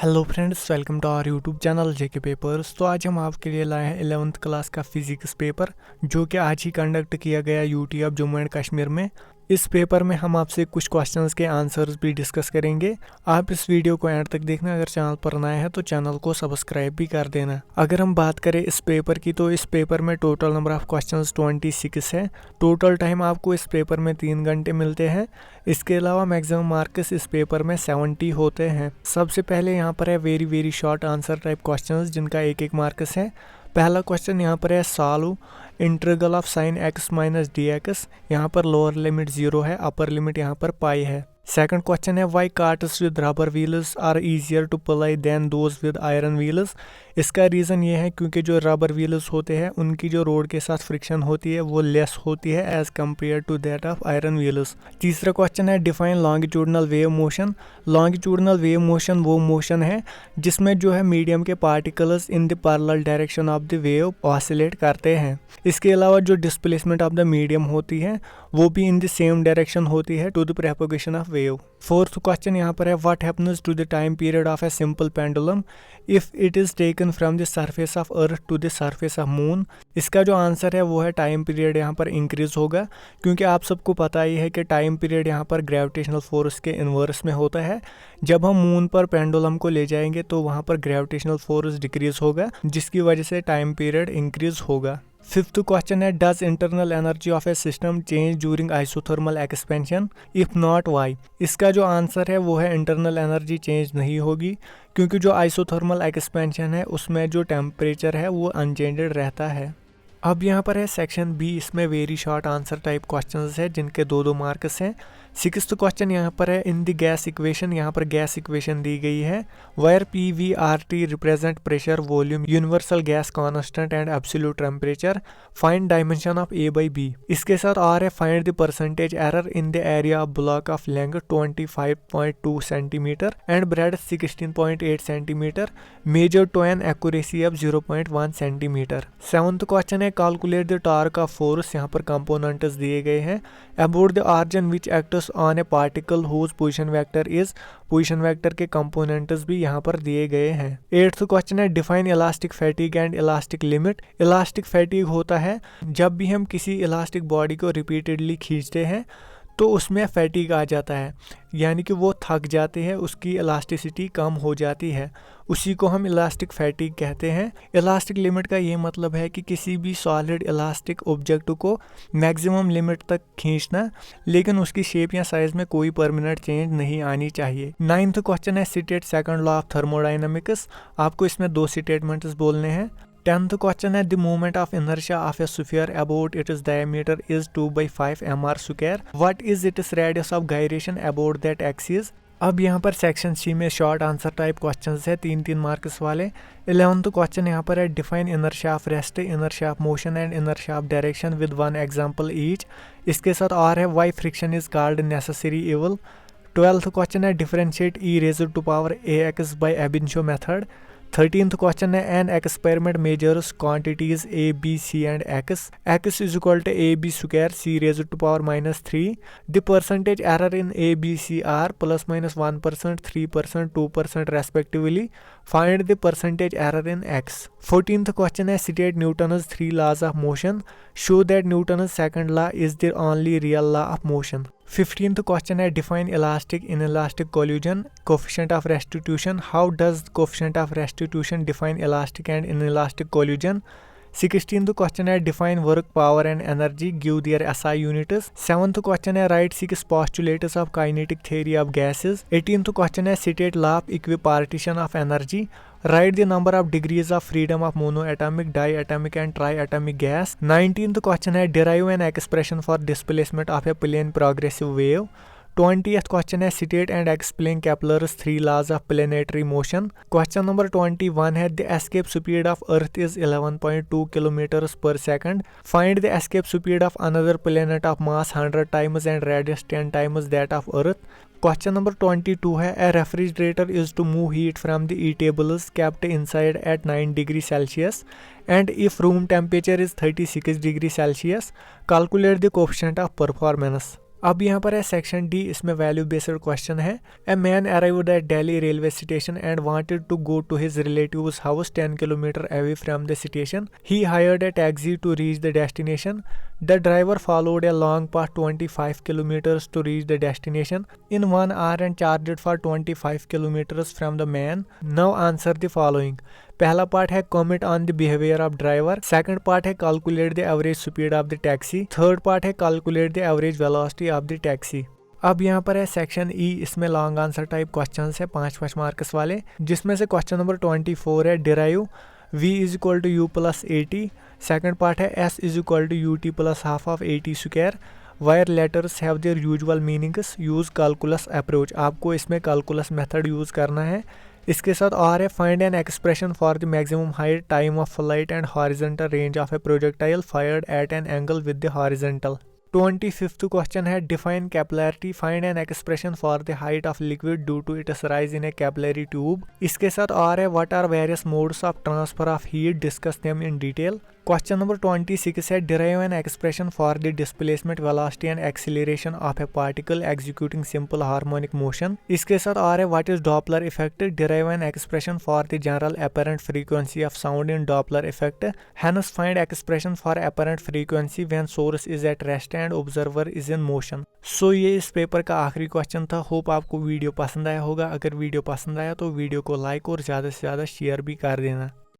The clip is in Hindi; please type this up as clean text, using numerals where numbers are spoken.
Hello friends, welcome to our YouTube channel JK papers. तो आज हम आपके लिए लाए हैं 11th क्लास का फिजिक्स पेपर, जो कि आज ही कंडक्ट किया गया UT of Jammu and Kashmir में। इस पेपर में हम आपसे कुछ क्वेश्चंस के आंसर्स भी डिस्कस करेंगे। आप इस वीडियो को एंड तक देखना। अगर चैनल पर नए हैं तो चैनल को सब्सक्राइब भी कर देना। अगर हम बात करें इस पेपर की, तो इस पेपर में टोटल नंबर ऑफ क्वेश्चंस 26 है। टोटल टाइम आपको इस पेपर में 3 घंटे मिलते हैं। इसके अलावा मैक्सिमम मार्क्स इस पेपर में 70 होते हैं। सबसे पहले यहाँ पर है very short answer type questions, जिनका एक मार्क्स है। पहला क्वेश्चन यहाँ पर है solve integral of sine x minus D x. यहाँ पर लोअर लिमिट 0 है, अपर लिमिट यहाँ पर पाई है। सेकंड क्वेश्चन है why carts with rubber wheels are easier to ply than those with iron wheels. इसका रीज़न ये है क्योंकि जो रबर व्हील्स होते हैं उनकी जो रोड के साथ फ्रिक्शन होती है वो लेस होती है as compared to that of iron wheels. तीसरा क्वेश्चन है define longitudinal wave motion. Longitudinal wave motion वो मोशन है जिसमें जो है मीडियम के particles in the parallel direction of the wave oscillate करते हैं। इसके अलावा जो डिस्प्लेसमेंट ऑफ द मीडियम होती है वो भी इन द सेम डायरेक्शन होती है to the propagation of wave. Fourth question यहाँ पर है what happens to the time period of a simple pendulum if it is taken from the surface of earth to the surface of moon. इसका जो आंसर है वो है टाइम पीरियड यहाँ पर इंक्रीज होगा, क्योंकि आप सबको पता ही है कि टाइम पीरियड यहाँ पर ग्रेविटेशनल फोर्स के इन्वर्स में होता है। जब हम मून पर पेंडुलम को ले जाएंगे तो वहाँ पर ग्रेविटेशनल फोर्स डिक्रीज होगा, जिसकी वजह से टाइम पीरियड इंक्रीज होगा। फिफ्थ क्वेश्चन है does internal energy of a system change during isothermal expansion if not why. इसका जो आंसर है वो है इंटरनल एनर्जी चेंज नहीं होगी, क्योंकि जो आइसोथर्मल एक्सपेंशन है उसमें जो टेम्परेचर है वो अनचेंज्ड रहता है। अब यहाँ पर है सेक्शन बी, इसमें very short answer type questions है जिनके 2 मार्क्स हैं। सिक्स्थ क्वेश्चन यहाँ पर है इन द गैस इक्वेशन। यहाँ पर गैस इक्वेशन दी गई है where P V R T represent pressure, volume, universal gas constant and absolute temperature. Find dimension of A by B. इसके साथ आर है find the percentage error in the area of block of length 25.2 centimetre and breadth 16.8 centimetre, measured to an accuracy of 0.1 centimetre. Seventh question है calculate the torque of force. यहाँ पर कंपोनेंट्स दिए गए हैं about the origin which acts on a particle whose position vector is. Position vector के कंपोनेंट्स भी यहाँ पर दिए गए हैं। एट्थ क्वेश्चन है define elastic fatigue and elastic limit. Elastic fatigue होता है जब भी हम किसी इलास्टिक बॉडी को रिपीटेडली खींचते हैं तो उसमें फैटिग आ जाता है, यानी कि वो थक जाते हैं, उसकी इलास्टिसिटी कम हो जाती है, उसी को हम इलास्टिक फैटिग कहते हैं। इलास्टिक लिमिट का ये मतलब है कि किसी भी सॉलिड इलास्टिक ऑब्जेक्ट को मैक्सिमम लिमिट तक खींचना, लेकिन उसकी शेप या साइज में कोई परमानेंट चेंज नहीं आनी चाहिए। नाइन्थ क्वेश्चन है state second law of thermodynamics. आपको इसमें 2 स्टेटमेंट्स बोलने हैं। 10th क्वेश्चन है the moment of inertia of A sphere about its diameter is 2/5 mr square. What is its radius of gyration about that axis. अब यहाँ पर सेक्शन सी में शॉर्ट आंसर टाइप क्वेश्चंस है 3 मार्क्स वाले। 11th क्वेश्चन यहाँ पर है define inertia of rest, inertia of motion and inertia of direction with 1 example each. इसके साथ आर है why friction is called necessary evil. 12th question है differentiate e raised to power ax by ab initio method. 13th question है an experiment measures quantities A B C and X. X is equal to A B square C raised to power -3। The percentage error in A B C are +-1%, 3%, 2% respectively. Find the percentage error in X. 14th question है state Newton's 3 laws of motion. Show that Newton's second law is the only real law of motion. 15th question है define elastic in elastic collision, coefficient of restitution. How does coefficient of restitution define elastic and in elastic collision. 16th question है define work, power and energy, give their SI units. 7th question है write 6 postulates of kinetic theory of gases. 18th question है state law of equipartition of energy. Write the number of degrees of freedom of monoatomic, diatomic and triatomic gas. 19th question है derive an expression for displacement of a plane progressive wave. 20th question है state and explain Kepler's 3 laws of planetary motion. Question number 21 है the escape speed of Earth is 11.2 kilometers per second. Find the escape speed of another planet of mass 100 times and radius 10 times that of Earth. Question number 22 है a refrigerator is to move heat from the eatables kept inside at 9 degrees Celsius and if room temperature is 36 degrees Celsius, calculate the coefficient of performance. अब यहाँ पर है सेक्शन डी, इसमें वैल्यू बेस्ड क्वेश्चन है। A man arrived at Delhi railway station and wanted to go to his relatives house 10 kilometre away from the station. He hired a taxi to reach the destination. The driver followed a long path 25 kilometers to reach the destination in 1 hour and charged for 25 kilometers from the man. Now answer the following. पहला पार्ट है comment on the behavior of driver. Second part है calculate the average speed of the taxi. Third part है calculate the average velocity of the taxi. अब यहाँ पर है सेक्शन ई, इसमें लॉन्ग आंसर टाइप क्वेश्चन है 5 मार्क्स वाले, जिसमें से क्वेश्चन नंबर 24 है derive v is equal to u plus 80। Second part है s is equal to u t plus half of 80 square. Where letters have their usual meanings, use calculus approach, आपको इसमें कैलकुलस मेथड यूज़ करना है। इसके साथ और है find an expression for the maximum height, time of flight and horizontal range of a projectile fired at an angle with the horizontal. 25th question है define capillarity, find an expression for the height of liquid due to its rise in a capillary tube. इसके साथ और है what are various modes of transfer of heat, discuss them in detail. Question number 26 है derive an expression for the displacement velocity and acceleration of a particle executing simple harmonic motion. इसके साथ और है what is Doppler effect, derive an expression for the general apparent frequency of sound in Doppler effect. Hence find expression for apparent frequency when source is at rest and observer is in motion. So ये इस पेपर का आखिरी क्वेश्चन था। होप आपको वीडियो पसंद आया होगा। अगर वीडियो पसंद आया तो वीडियो को लाइक और ज़्यादा से ज़्यादा शेयर भी कर देना।